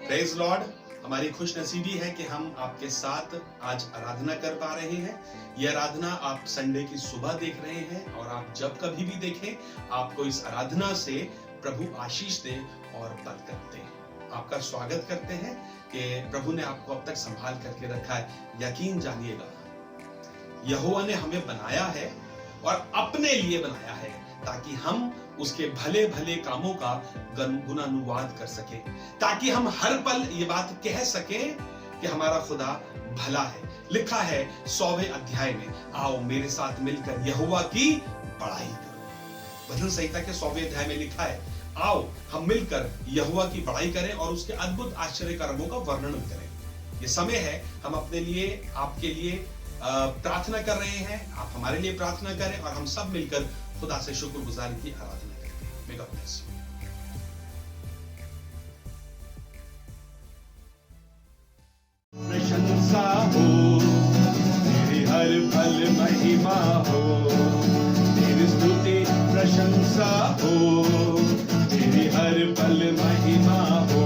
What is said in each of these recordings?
Praise Lord. हमारी खुश नसीबी है कि हम आपके साथ आज आराधना कर पा रहे हैं। यह आराधना आप संडे की सुबह देख रहे हैं और आप जब कभी भी देखें आपको इस आराधना से प्रभु आशीष दे और बरकत दे। आपका स्वागत करते हैं कि प्रभु ने आपको अब तक संभाल करके रखा है। यकीन जानिएगा यहोवा ने हमें बनाया है और अपने लिए बनाया है ताकि हम उसके भले भले कामों का गुणानुवाद कर सके, ताकि हम हर पल ये बात कह सकें कि हमारा खुदा भला है। लिखा है 100वें अध्याय में, आओ मेरे साथ मिलकर यहोवा की बड़ाई करो। भजन संहिता के 100वें अध्याय में लिखा है, आओ हम मिलकर यहोवा की बड़ाई करें और उसके अद्भुत आश्चर्य कर्मों का वर्णन करें। ये समय है हम अपने लिए, आपके लिए प्रार्थना कर रहे हैं। आप हमारे लिए प्रार्थना करें और हम सब मिलकर खुदा से शुक्रगुजारी की आराधना करें। May God bless you. प्रशंसा हो तेरी, हर पल महिमा हो तेरी, स्तुति प्रशंसा हो तेरी, हर पल महिमा हो।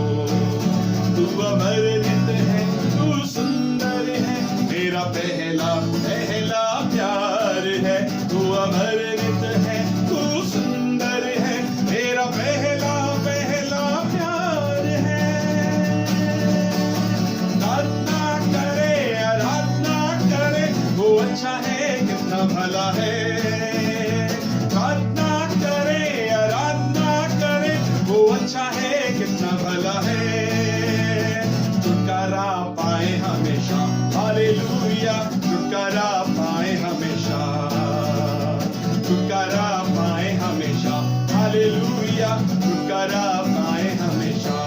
तू अमरजित है, तू सुंदर है, मेरा पहला पहला प्यार है। तू अमरजित है, तू सुंदर है, मेरा पहला पहला प्यार है। आराधना करे वो अच्छा है, कितना भला है। आराधना करे वो अच्छा है, कितना भला है। छुटकारा पाए हमेशा, हालेलुया, छुटकारा पाए हमेशा, छुटकारा पाए हमेशा, हालेलुया, छुटकारा पाए हमेशा।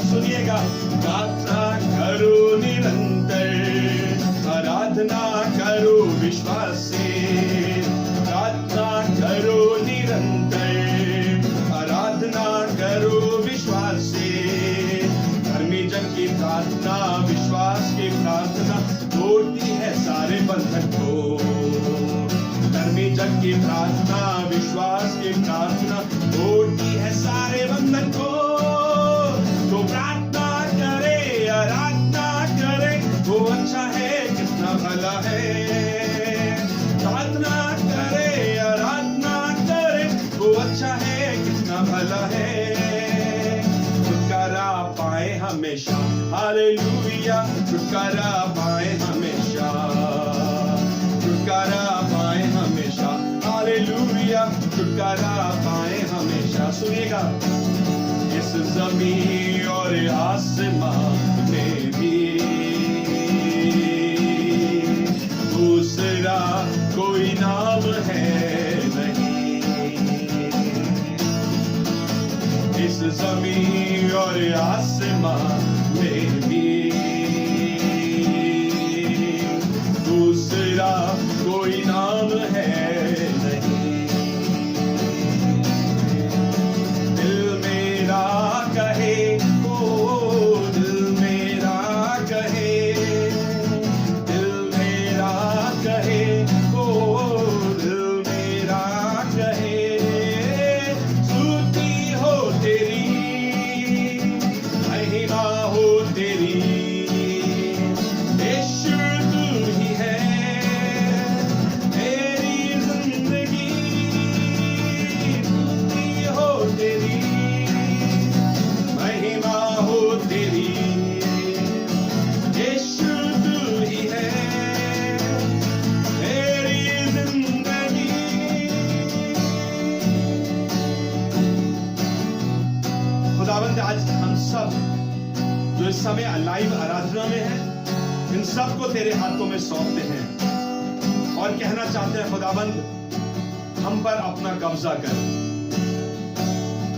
सुनिएगा, प्रार्थना करो निरंतर, आराधना करो विश्वास से। प्रार्थना करो निरंतर, आराधना करो विश्वास से। धर्मी जन की प्रार्थना, विश्वास की प्रार्थना तोड़ती है सारे बंधन को। धर्मी जन की प्रार्थना, विश्वास की प्रार्थना तोड़ती है सारे बंधन को। तो प्रार्थना करे, आराधना करे वो अच्छा है, कितना भला है। प्रार्थना करे, आराधना करे वो अच्छा है, कितना भला है। छुटकारा पाए हमेशा, हालेलुया, छुटकारा पाए हमेशा, छुटकारा पाए हमेशा, हालेलुया, छुटकारा पाए हमेशा। सुनिएगा, इस जमीन और आसमां में भी दूसरा कोई नाम है नहीं। इस जमीन और आसमां में भी दूसरा कोई नाम है नहीं। दिल मेरा कहे, ओ दिल मेरा कहे, दिल मेरा कहे, ओ दिल मेरा कहे। स्तुति हो तेरी, महिमा हो तेरी, यीशु तू ही है मेरी जिंदगी। स्तुति हो तेरी, महिमा हो तेरी, यीशु तू ही है मेरी जिंदगी। खुदावंद, आज हम सब जो इस समय लाइव आराधना में हैं, इन सबको तेरे हाथों में सौंपते हैं और कहना चाहते हैं, खुदावंद हम पर अपना कब्जा कर,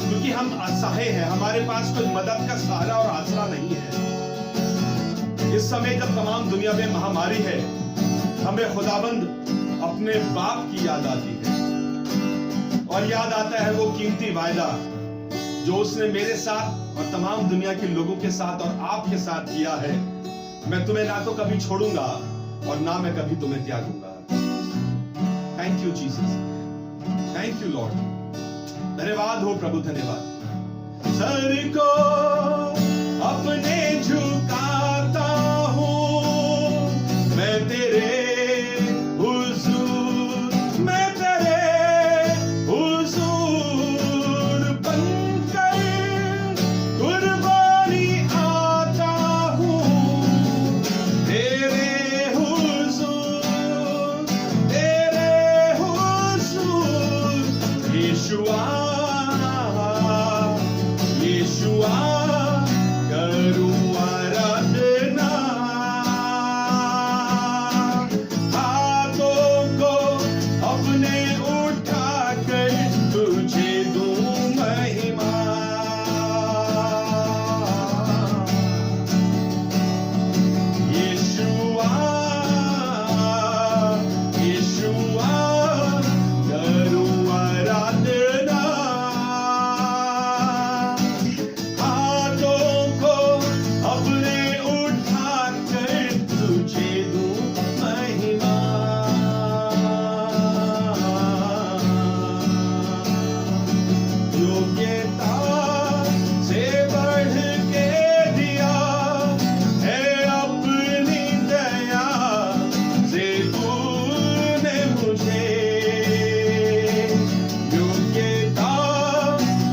क्योंकि हम असहाय हैं, हमारे पास कोई मदद का सहारा और आसरा नहीं है। इस समय जब तमाम दुनिया में महामारी है, हमें खुदाबंद अपने बाप की याद आती है और याद आता है वो कीमती वायदा जो उसने मेरे साथ और तमाम दुनिया के लोगों के साथ और आपके साथ किया है। मैं तुम्हें ना तो कभी छोड़ूंगा और ना मैं कभी तुम्हें त्यागूंगा। Thank you Jesus, thank you Lord. धन्यवाद हो प्रभु, धन्यवाद। सर को अपने झुकाता हूँ मैं तेरे हुजूर, मैं तेरे हुजूर बनकर कुर्बानी आता हूँ तेरे हुजूर यीशुआ यीशुआ करूं आराधना, हाथों को अपने उठाकर तुझे दूं महिमा। यीशुआ यीशुआ करूं आराधना, हाथों को अपने उठाकर तुझे दूं महिमा। योग्यता से बढ़ के दिया है अपनी दया से तूने मुझे, योग्यता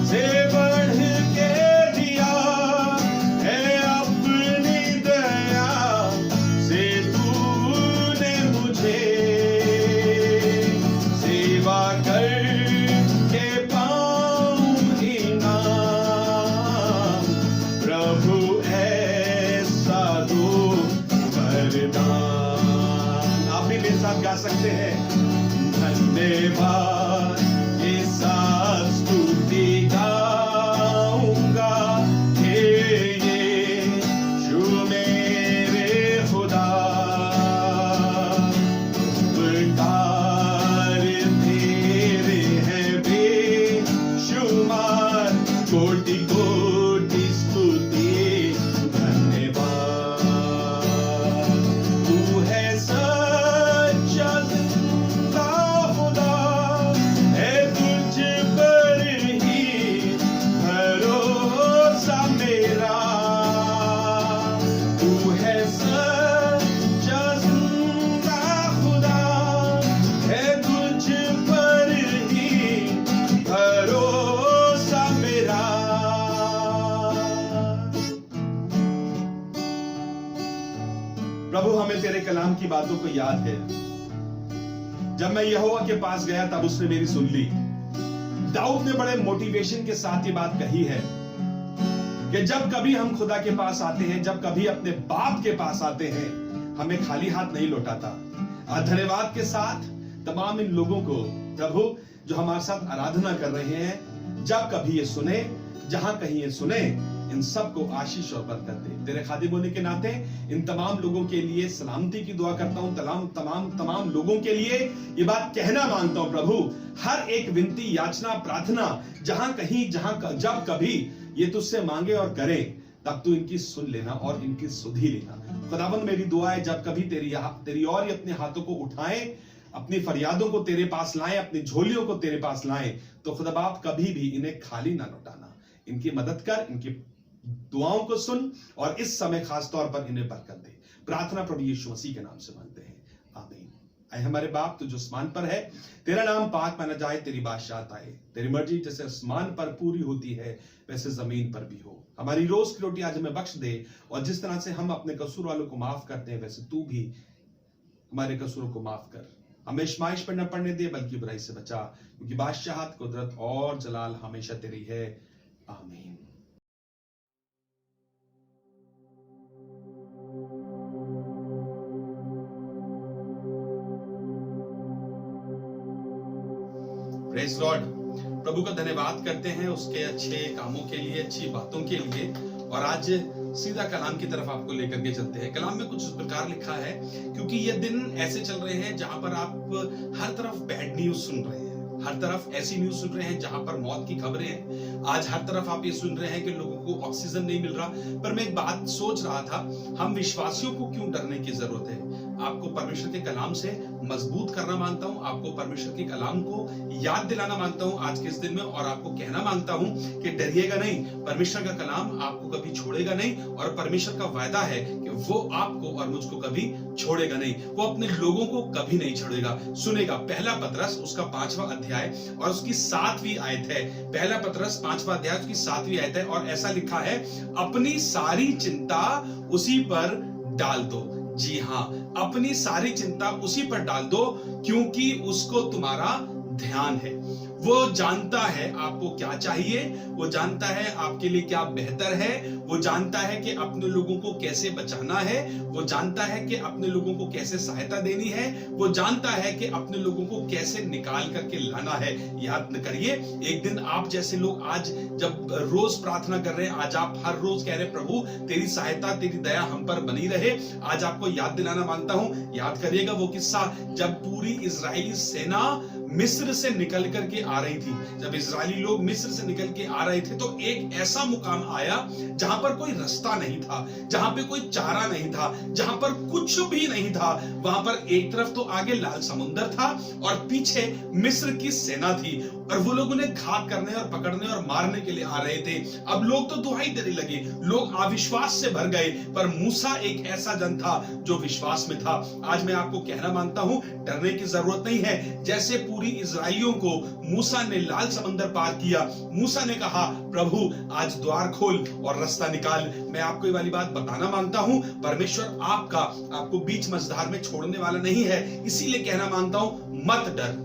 से बढ़ के दिया है अपनी दया से तूने मुझे, सेवा कर के पाऊं इनाम, प्रभु ऐसा दो वरदान। आप भी मेरे साथ गा सकते हैं। धन्यवाद के साथ स्तुति गाऊंगा हे यीशु मेरे खुदा, उपकार तेरे हैं बेशुमार, कोटि कोटि स्तुति धन्यवाद। तू है सच्चा जिंदा खुदा, है तुझ पर ही भरोसा मेरा। तू है सच्चा जिंदा खुदा, है तुझ पर ही भरोसा मेरा। प्रभु हमें तेरे कलाम की बातों को याद है। जब मैं यहोवा के पास गया तब उसने मेरी सुन ली। दाऊद ने बड़े मोटिवेशन के साथ ये बात कही है कि जब कभी हम खुदा के पास आते हैं, जब कभी अपने बाप के पास आते हैं, हमें खाली हाथ नहीं लौटाता। धन्यवाद के साथ तमाम इन लोगों को प्रभु जो हमारे साथ आराधना कर रहे हैं, जब कभी ये सुने, जहां कहीं ये सुने, इन सबको आशीष और बरकत दे। तेरे खादिम होने के नाते इन तमाम लोगों के लिए सलामती की दुआ करता हूं। तमाम लोगों के लिए ये बात कहना मांगता हूं प्रभु, हर एक विनती, याचना, प्रार्थना जहां कहीं, जब कभी ये तुझसे मांगे और करे, तब तू इनकी सुन लेना और इनकी सुधि लेना। खुदावंद मेरी दुआ है जब कभी तेरी और ये अपने हाथों को उठाएं, अपनी फरियादों को तेरे पास लाएं, अपनी झोलियों को तेरे पास लाएं, तो खुदा बाप कभी भी इन्हें खाली ना लौटाना। इनकी मदद कर, इनकी दुआओं को सुन और इस समय खास तौर पर इन्हें बरकत दे। प्रार्थना प्रभु यीशु मसीह के नाम से मांगते हैं, आमीन। ऐ हमारे बाप तू जो आसमान पर है, तेरा नाम पाक माना जाए, तेरी बादशाहत आए, तेरी मर्जी जैसे आसमान पर पूरी होती है वैसे जमीन पर भी हो। हमारी रोज की रोटी आज हमें बख्श दे, और जिस तरह से हम अपने कसूर वालों को माफ करते हैं वैसे तू भी हमारे कसूरों को माफ कर। हमें आजमाइश पर न पड़ने दे, बल्कि बुराई से बचा, क्योंकि बादशाहत, कुदरत और जलाल हमेशा तेरी है, आमीन। Praise Lord. प्रभु का धन्यवाद करते हैं उसके अच्छे कामों के लिए, अच्छी बातों के लिए। और आज सीधा कलाम की तरफ आपको लेकर के चलते हैं। कलाम में कुछ इस प्रकार लिखा है, क्योंकि ये दिन ऐसे चल रहे हैं जहां पर आप हर तरफ बैड न्यूज सुन रहे हैं, हर तरफ ऐसी न्यूज सुन रहे हैं जहां पर मौत की खबरें हैं। आज हर तरफ आप ये सुन रहे हैं कि लोगों को ऑक्सीजन नहीं मिल रहा। पर मैं एक बात सोच रहा था, हम विश्वासियों को क्यों डरने की जरूरत है? आपको परमेश्वर के कलाम से मजबूत करना मांगता हूं, आपको परमेश्वर के कलाम को याद दिलाना मांगता हूं आज के इस दिन में, और आपको कहना मांगता हूं कि डरिएगा नहीं, परमेश्वर का कलाम आपको कभी छोड़ेगा नहीं, और परमेश्वर का वायदा है कि वो आपको और मुझको कभी छोड़ेगा नहीं, वो अपने लोगों को कभी नहीं छोड़ेगा। सुनेगा, पहला पतरस उसका 5वां अध्याय और उसकी 7वीं आयत है। पहला पतरस 5वां अध्याय उसकी 7वीं आयत है, और ऐसा लिखा है, अपनी सारी चिंता उसी पर डाल दो। जी हां, अपनी सारी चिंता उसी पर डाल दो, क्योंकि उसको तुम्हारा ध्यान है। वो जानता है आपको क्या चाहिए, वो जानता है आपके लिए क्या बेहतर है, वो जानता है कि अपने लोगों को कैसे बचाना है, वो जानता है कि अपने लोगों को कैसे सहायता देनी है, वो जानता है कि अपने लोगों को कैसे निकाल करके लाना है। याद न करिए, एक दिन आप जैसे लोग आज जब रोज प्रार्थना कर रहे हैं, आज आप हर रोज कह रहे हैं, प्रभु तेरी सहायता तेरी दया हम पर बनी रहे। आज आपको याद दिलाना मांगता हूं, याद करिएगा वो किस्सा जब पूरी इजरायली सेना मिस्र से निकल करके आ रही थी। जब इजरायली लोग मिस्र से निकल के आ रहे थे, तो एक ऐसा मुकाम आया जहां पर कोई रास्ता नहीं था, जहां पे कोई चारा नहीं था, जहां पर कुछ भी नहीं था। वहां पर एक तरफ तो आगे लाल समुंदर था और पीछे मिस्र की सेना थी, और वो लोग उन्हें घात करने और पकड़ने और मारने के लिए आ रहे थे। अब लोग तो दुहाई देने लगे, लोग अविश्वास से भर गए, पर मूसा एक ऐसा जन था जो विश्वास में था। आज मैं आपको कहना मांगता हूं, डरने की जरूरत नहीं है। जैसे पूरी इजराइलियों को मूसा ने लाल समंदर पार किया, मूसा ने कहा, प्रभु आज द्वार खोल और रास्ता निकाल। मैं आपको ये वाली बात बताना मांगता हूं, परमेश्वर आपको बीच मझधार में छोड़ने वाला नहीं है। इसीलिए कहना मांगता हूं, मत डर,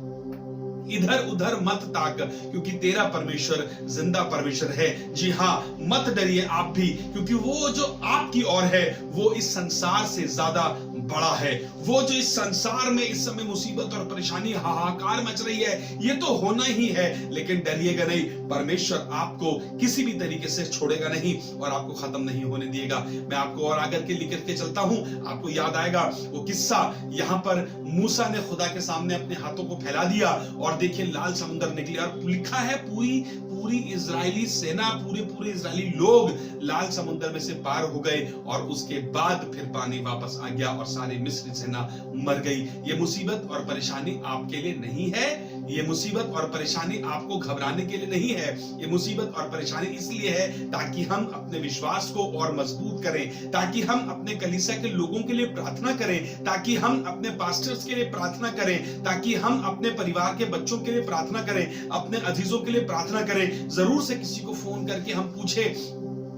इधर उधर मत ताक, क्योंकि तेरा परमेश्वर जिंदा परमेश्वर है। जी हां, मत डरिए आप भी, क्योंकि वो जो आपकी ओर है वो इस संसार से ज्यादा बड़ा है। वो जो इस संसार में इस समय मुसीबत और परेशानी हाहाकार मच रही है, ये तो होना ही है, लेकिन डरिएगा नहीं, परमेश्वर आपको किसी भी तरीके से छोड़ेगा नहीं और आपको खत्म नहीं होने दिएगा। मैं आपको और आगे के लेकर के चलता हूं। आपको याद आएगा वो किस्सा, यहां पर मूसा ने खुदा के सामने अपने हाथों को फैला दिया और देखिए लाल समुद्र निकले, और लिखा है पूरी इजरायली सेना, पूरे इजरायली लोग लाल समुद्र में से पार हो गए, और उसके बाद फिर पानी वापस आ गया और सारी मिस्री सेना मर गई। ये मुसीबत और परेशानी आपके लिए नहीं है, ये मुसीबत और परेशानी आपको घबराने के लिए नहीं है। ये मुसीबत और परेशानी इसलिए है ताकि हम अपने विश्वास को और मजबूत करें, ताकि हम अपने कलीसिया के लोगों के लिए प्रार्थना करें, ताकि हम अपने पास्टर्स के लिए प्रार्थना करें, ताकि हम अपने परिवार के बच्चों के लिए प्रार्थना करें, अपने अजीजों के लिए प्रार्थना करें। जरूर से किसी को फोन करके हम पूछे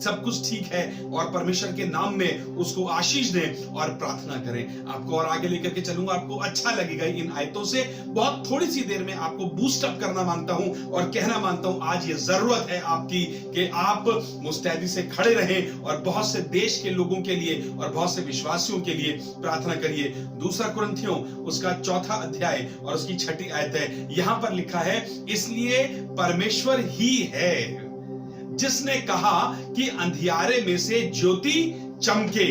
सब कुछ ठीक है, और परमेश्वर के नाम में उसको आशीष दें और प्रार्थना करें। आपको और आगे लेकर के चलूंगा, आपको अच्छा लगेगा इन आयतों से। बहुत थोड़ी सी देर में आपको बूस्ट अप करना मांगता हूं और कहना मांगता हूं, आज ये जरूरत है आपकी कि आप मुस्तैदी से खड़े रहें और बहुत से देश के लोगों के लिए और बहुत से विश्वासियों के लिए प्रार्थना करिए। दूसरा कुरिन्थियों उसका 4वां अध्याय और उसकी 6ठी आयत है। यहां पर लिखा है, इसलिए परमेश्वर ही है जिसने कहा कि अंधियारे में से ज्योति चमके,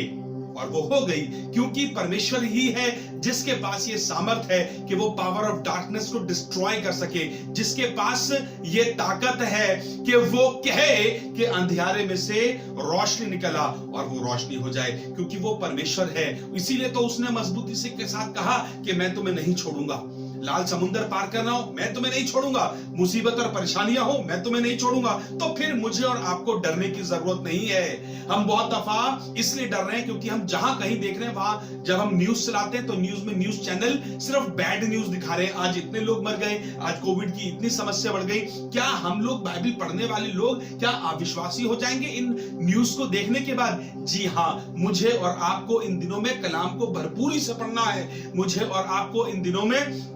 और वो हो गई, क्योंकि परमेश्वर ही है जिसके पास ये सामर्थ है कि वो पावर ऑफ डार्कनेस को डिस्ट्रॉय कर सके, जिसके पास ये ताकत है कि वो कहे कि अंधियारे में से रोशनी निकला और वो रोशनी हो जाए, क्योंकि वो परमेश्वर है। इसीलिए तो उसने मजबूती से के साथ कहा कि मैं तुम्हें नहीं छोड़ूंगा। लाल समुद्र पार करना हो, मैं तुम्हें नहीं छोड़ूंगा। मुसीबत और परेशानियां हो, मैं तुम्हें नहीं छोड़ूंगा। तो फिर मुझे और आपको डरने की जरूरत नहीं है। हम बहुत दफा इसलिए डर रहे हैं क्योंकि हम जहां कहीं देख रहे हैं, वहां जब हम न्यूज चलाते हैं तो न्यूज में न्यूज चैनल सिर्फ बैड न्यूज दिखा रहे हैं। आज इतने लोग मर गए, आज कोविड की इतनी समस्या बढ़ गई। क्या हम लोग बाइबल पढ़ने वाले लोग क्या अविश्वासी हो जाएंगे इन न्यूज को देखने के बाद? जी हां, मुझे और आपको इन दिनों में कलाम को भरपूरी से पढ़ना है। मुझे और आपको इन दिनों में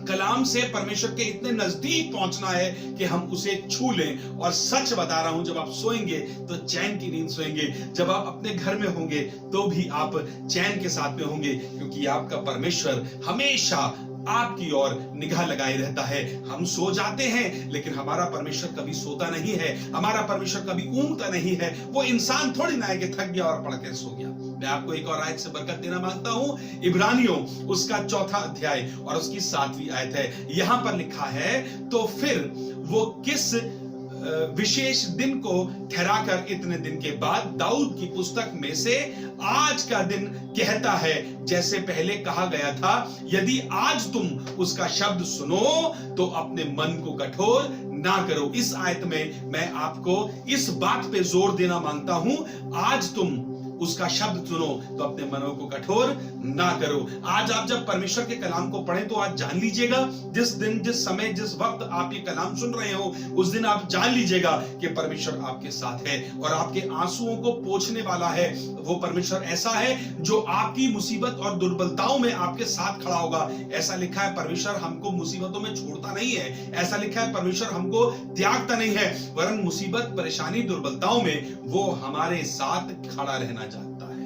कलाम से परमेश्वर के इतने नजदीक पहुंचना है कि हम उसे छू लें। और सच बता रहा हूं, जब आप सोएंगे तो चैन की नींद सोएंगे, जब आप अपने घर में होंगे तो भी आप चैन के साथ में होंगे, क्योंकि आपका परमेश्वर हमेशा आपकी ओर निगाह लगाए रहता है। हम सो जाते हैं लेकिन हमारा परमेश्वर कभी सोता नहीं है, हमारा परमेश्वर कभी ऊँगता नहीं है। वो इंसान थोड़ी ना है कि थक गया और पढ़ के सो गया। मैं आपको एक और आयत से बरकत देना मांगता हूं। इब्रानियों उसका 4वां अध्याय और उसकी 7वीं आयत है। यहां पर लिखा है, तो फिर वो किस विशेष दिन को ठहराकर इतने दिन के बाद दाऊद की पुस्तक में से आज का दिन कहता है, जैसे पहले कहा गया था, यदि आज तुम उसका शब्द सुनो तो अपने मन को कठोर ना करो। इस आयत में मैं आपको इस बात पे जोर देना मांगता हूं, आज तुम उसका शब्द सुनो तो अपने मनों को कठोर ना करो। आज आप जब परमेश्वर के कलाम को पढ़ें तो आज जान लीजिएगा, जिस दिन, जिस समय, जिस वक्त आप ये कलाम सुन रहे हो, उस दिन आप जान लीजिएगा कि परमेश्वर आपके साथ है और आपके आंसुओं को पोंछने वाला है। वो परमेश्वर ऐसा है जो आपकी मुसीबत और दुर्बलताओं में आपके साथ खड़ा होगा। ऐसा लिखा है, परमेश्वर हमको मुसीबतों में छोड़ता नहीं है। ऐसा लिखा है, परमेश्वर हमको त्यागता नहीं है, वरन मुसीबत, परेशानी, दुर्बलताओं में वो हमारे साथ खड़ा रहना चाहता है।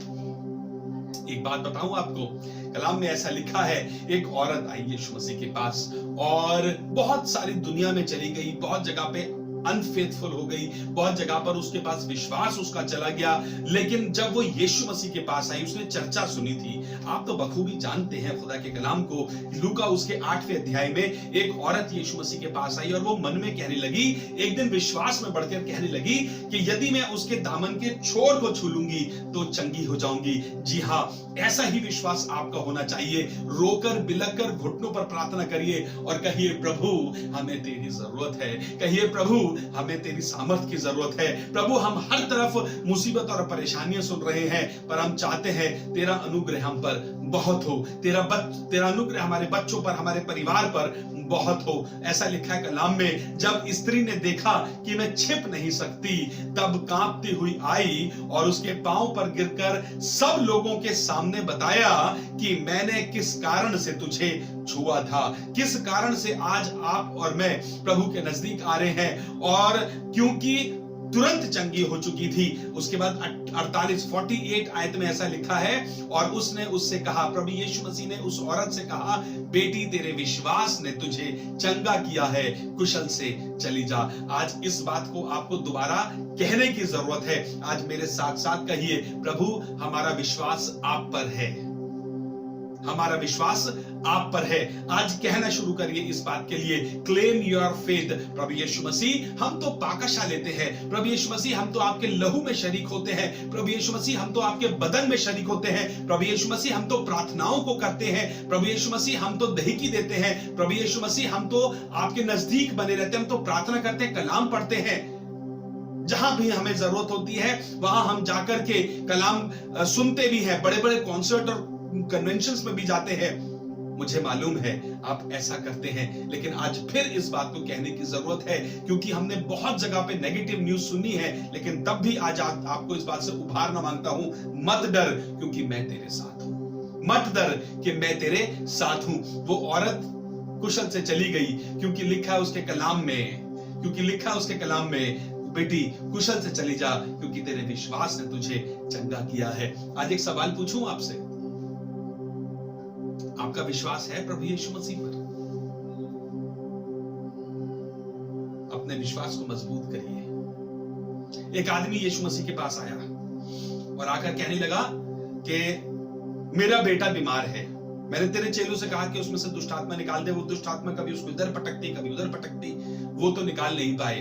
एक बात बताऊं आपको, कलाम में ऐसा लिखा है, एक औरत आई यीशु मसीह के पास और बहुत सारी दुनिया में चली गई, बहुत जगह पे अनफेथफुल हो गई, बहुत जगह पर उसके पास विश्वास उसका चला गया, लेकिन जब वो यीशु मसीह के पास आई, उसने चर्चा सुनी थी। आप तो बखूबी जानते हैं खुदा के कलाम को। लूका उसके 8वें अध्याय में एक औरत यीशु मसीह के पास आई और वो मन में कहने लगी, एक दिन विश्वास में बढ़कर कहने लगी कि यदि मैं उसके दामन के छोर को छू लूंगी तो चंगी हो जाऊंगी। जी हाँ, ऐसा ही विश्वास आपका होना चाहिए। रोकर बिलकर घुटनों पर प्रार्थना करिए और कहिए, प्रभु हमें तेरी जरूरत है। कहिए, प्रभु हमें तेरी सामर्थ की जरूरत है। प्रभु हम हर तरफ मुसीबत और परेशानियां सुन रहे हैं, पर हम चाहते हैं तेरा अनुग्रह हम पर बहुत हो, तेरा अनुग्रह हमारे बच्चों पर, हमारे परिवार पर बहुत हो। ऐसा लिखा है कलाम में, जब स्त्री ने देखा कि मैं छिप नहीं सकती, तब कांपती हुई आई और उसके पांव पर गिरकर सब लोगों के सामने बताया कि मैंने किस कारण से तुझे छुआ था, किस कारण से आज आप और मैं प्रभु के नजदीक आ रहे हैं। और क्योंकि तुरंत चंगी हो चुकी थी। उसके बाद 48 आयत में ऐसा लिखा है, और उसने उससे कहा, प्रभु यीशु मसीह ने उस औरत से कहा, बेटी तेरे विश्वास ने तुझे चंगा किया है, कुशल से चली जा। आज इस बात को आपको दोबारा कहने की जरूरत है। आज मेरे साथ साथ कहिए, प्रभु हमारा विश्वास आप पर है, हमारा विश्वास आप पर है। आज कहना शुरू करिए इस बात के लिए, क्लेम योर फेथ। प्रभु यीशु मसीह हम तो पाकशा लेते हैं, प्रभु यीशु मसीह हम तो आपके लहू में शरीक होते हैं, प्रभु यीशु मसीह हम तो आपके बदन में शरीक होते हैं, प्रभु यीशु मसीह हम तो प्रार्थनाओं को करते हैं, प्रभु यीशु मसीह हम तो दहिकी देते हैं, प्रभु यीशु मसीह हम तो आपके नजदीक बने रहते हैं, हम तो प्रार्थना करते हैं, कलाम पढ़ते हैं। जहां भी हमें जरूरत होती है वहां हम जाकर के कलाम सुनते भी हैं, बड़े बड़े कॉन्सर्ट और कन्वेंशंस में भी जाते हैं। मुझे मालूम है आप ऐसा करते हैं, लेकिन आज फिर इस बात को कहने की जरूरत है, क्योंकि हमने बहुत जगह पे नेगेटिव न्यूज़ सुनी है, लेकिन तब भी आज आपको इस बात से उभारना मांगता हूं, मत डर क्योंकि मैं तेरे साथ हूं। मत डर कि मैं तेरे साथ हूं। वो औरत कुशल से चली गई क्योंकि लिखा है उसके कलाम में, बेटी कुशल से चली जा क्योंकि तेरे विश्वास ने तुझे चंगा किया है। आज एक सवाल पूछूं आपसे, आपका विश्वास है प्रभु यीशु मसीह पर? अपने विश्वास को मजबूत करिए। एक आदमी यीशु मसीह के पास आया और आकर कहने लगा कि मेरा बेटा बीमार है, मैंने तेरे चेलों से कहा कि उसमें से दुष्ट आत्मा निकाल दे। वो दुष्ट आत्मा कभी उसको इधर पटकती, कभी उधर पटकती, वो तो निकाल नहीं पाए,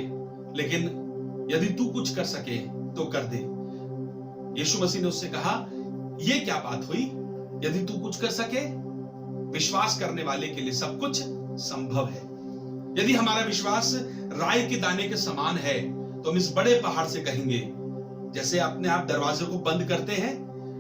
लेकिन यदि तू कुछ कर सके तो कर दे। यीशु मसीह ने उससे कहा, यह क्या बात हुई? यदि तू कुछ कर सके, विश्वास करने वाले के लिए सब कुछ संभव है। यदि हमारा विश्वास राई के दाने के समान है तो हम इस बड़े पहाड़ से कहेंगे, जैसे अपने आप दरवाजे को बंद करते हैं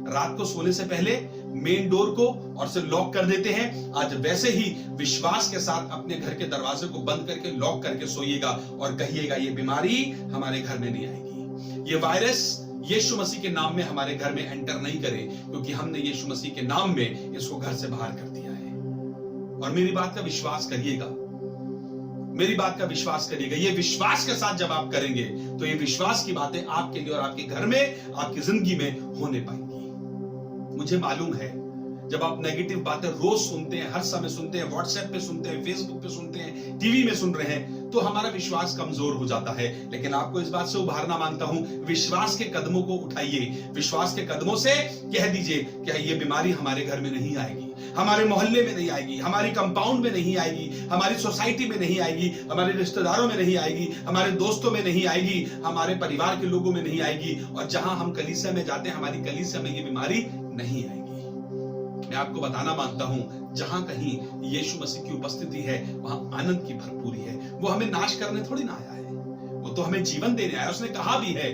रात को सोने से पहले, मेन डोर को, और से लॉक कर देते हैं, आज वैसे ही विश्वास के साथ अपने घर के दरवाजे को बंद करके लॉक करके सोइएगा और कहिएगा, ये बीमारी हमारे घर में नहीं आएगी, ये वायरस यीशु मसीह के नाम में हमारे घर में एंटर नहीं करे, क्योंकि हमने यीशु मसीह के नाम में इसको घर से बाहर कर दिया है। और मेरी बात का विश्वास करिएगा, मेरी बात का विश्वास करिएगा। ये विश्वास के साथ जब आप करेंगे तो ये विश्वास की बातें आपके लिए और आपके घर में, आपकी जिंदगी में होने पाएंगी। मुझे मालूम है जब आप नेगेटिव बातें रोज सुनते हैं, हर समय सुनते हैं, व्हाट्सएप पे सुनते हैं, फेसबुक पे सुनते हैं, टीवी में सुन रहे हैं, तो हमारा विश्वास कमजोर हो जाता है। लेकिन आपको इस बात से उभारना मांगता हूं, विश्वास के कदमों को उठाइए, विश्वास के कदमों से कह दीजिए कि ये बीमारी हमारे घर में नहीं आएगी, हमारे मोहल्ले में नहीं आएगी, हमारी कंपाउंड में नहीं आएगी, हमारी सोसाइटी में नहीं आएगी, हमारे रिश्तेदारों में नहीं आएगी, हमारे दोस्तों में नहीं आएगी, हमारे परिवार के लोगों में नहीं आएगी, और जहां हम कलीसिया में जाते हैं हमारी कलीसिया में ये बीमारी नहीं आएगी। मैं आपको बताना मांगता हूं, जहां कहीं यीशु मसीह की उपस्थिति है वहां आनंद की भरपूरी है। वो हमें नाश करने थोड़ी ना आया है, वो तो हमें जीवन देने आया। उसने कहा भी है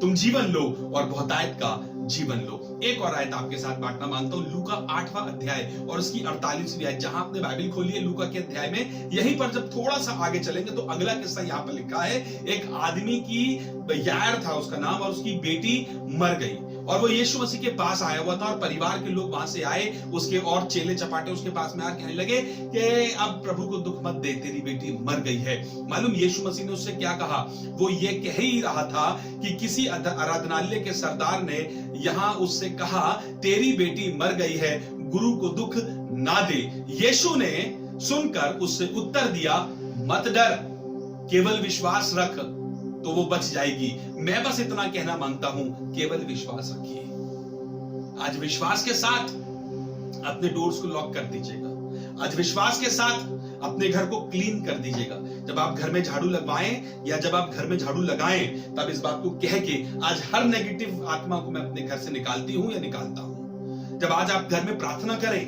तुम जीवन लो और बहुतायत का जीवन लो। एक और आयत आपके साथ बांटना मानता हूं, लूका 8वां अध्याय और उसकी 48वीं आयत। जहां आपने बाइबल खोली है लूका के अध्याय में, यहीं पर जब थोड़ा सा आगे चलेंगे तो अगला किस्सा यहां पर लिखा है। एक आदमी की यार था उसका नाम, और उसकी बेटी मर गई, और वो यीशु मसीह के पास आया हुआ था, और परिवार के लोग वहां से आए, उसके और चेले चपाटे उसके पास में आकर कहने लगे कि अब प्रभु को दुख मत दे, तेरी बेटी मर गई है। मालूम यीशु मसीह ने उससे क्या कहा? वो ये कह ही रहा था कि किसी आराधनालय के सरदार ने यहां उससे कहा तेरी बेटी मर गई है, गुरु को दुख ना दे। यीशु ने सुनकर उससे उत्तर दिया, मत डर, केवल विश्वास रख तो वो बच जाएगी। मैं बस इतना कहना मांगता हूं, केवल विश्वास रखिए। आज विश्वास के साथ अपने डोर्स को लॉक कर दीजिएगा। आज विश्वास के साथ अपने घर को क्लीन कर दीजिएगा। जब आप घर में झाड़ू लगवाएं या जब आप घर में झाड़ू लगाएं, तब इस बात को कह के आज हर नेगेटिव आत्मा को मैं अपने घर से निकालती हूं या निकालता हूं। जब आज आप घर में प्रार्थना करें,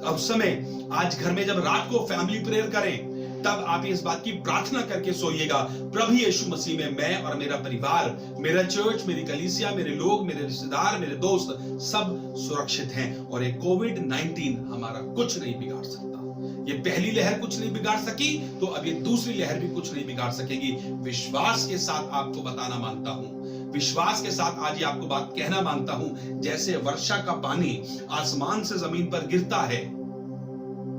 अब समय आज घर में जब रात को फैमिली प्रेयर करें, तब आप इस बात की प्रार्थना करके सोइएगा, प्रभु यीशु मसीह में मैं और मेरा परिवार, मेरा चर्च, मेरी कलीसिया, मेरे लोग, मेरे रिश्तेदार, मेरे दोस्त सब सुरक्षित हैं, और ये कोविड-19 हमारा कुछ नहीं बिगाड़ सकता। ये पहली लहर कुछ नहीं बिगाड़ सकी, तो अब ये दूसरी लहर भी कुछ नहीं बिगाड़ सकेगी। विश्वास के साथ आपको बताना मांगता हूं, विश्वास के साथ आज ये आपको बात कहना मांगता हूं, जैसे वर्षा का पानी आसमान से जमीन पर गिरता है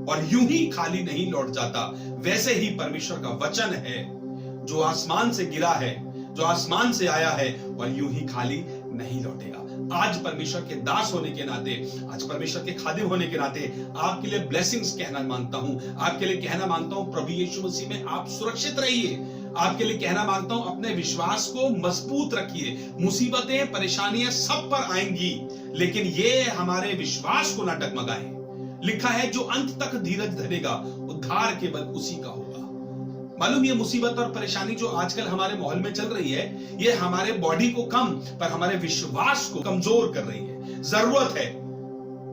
और यूं ही खाली नहीं लौट जाता, वैसे ही परमेश्वर का वचन है जो आसमान से गिरा है, जो आसमान से आया है, और यूं ही खाली नहीं लौटेगा। आज परमेश्वर के दास होने के नाते, आज परमेश्वर के खादिम होने के नाते आपके लिए ब्लेसिंग्स कहना मांगता हूं, आपके लिए कहना मांगता हूं, प्रभु यीशु मसीह में आप सुरक्षित रहिए। आपके लिए कहना मांगता हूं, अपने विश्वास को मजबूत रखिए। मुसीबतें, परेशानियां सब पर आएंगी, लेकिन ये हमारे विश्वास को ना डगमगाए। लिखा है जो अंत तक धीरज धरेगा, उद्धार केवल उसी का होगा। मालूम ये मुसीबत और परेशानी जो आजकल हमारे माहौल में चल रही है, ये हमारे बॉडी को कम पर हमारे विश्वास को कमजोर कर रही है। जरूरत है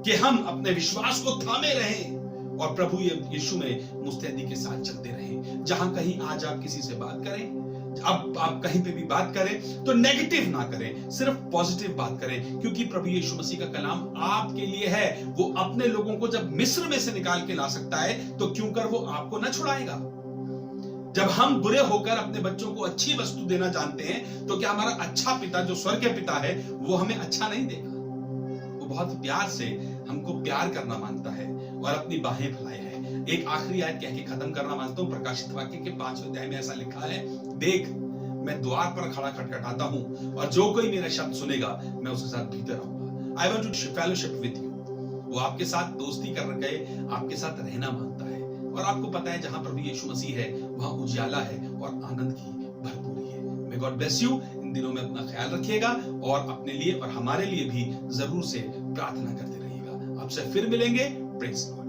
कि हम अपने विश्वास को थामे रहें और प्रभु यीशु में मुस्तैदी के साथ चलते रहें। जहां कहीं आज आप किसी से बात करें, अब आप कहीं पे भी बात करें तो नेगेटिव ना करें, सिर्फ पॉजिटिव बात करें, क्योंकि प्रभु यीशु मसीह का कलाम आपके लिए है। वो अपने लोगों को जब मिस्र में से निकाल के ला सकता है, तो क्यों कर वो आपको ना छुड़ाएगा। जब हम बुरे होकर अपने बच्चों को अच्छी वस्तु देना जानते हैं, तो क्या हमारा अच्छा पिता जो स्वर्ग के पिता है वो हमें अच्छा नहीं देगा? वो बहुत प्यार से हमको प्यार करना मांगता है और अपनी बाहें फैलाए है। एक आखिरी आयत कह के खत्म करना मांगता हूं। प्रकाशित वाक्य के 5वें अध्याय में ऐसा लिखा है, देख मैं द्वार पर खड़ा खटखटाता हूं, और जो कोई मेरा शब्द सुनेगा मैं उसके साथ भीतर आऊंगा। I want to fellowship with you. वो आपके साथ दोस्ती कर गए, आपके साथ रहना मांगता है, और आपको पता है जहां प्रभु यीशु मसीह है वहां उजाला है और आनंद की भरपूरी है। May God bless you. इन दिनों में अपना ख्याल रखिएगा और अपने लिए और हमारे लिए भी जरूर से प्रार्थना करते रहिएगा। आपसे फिर मिलेंगे। Praise the Lord.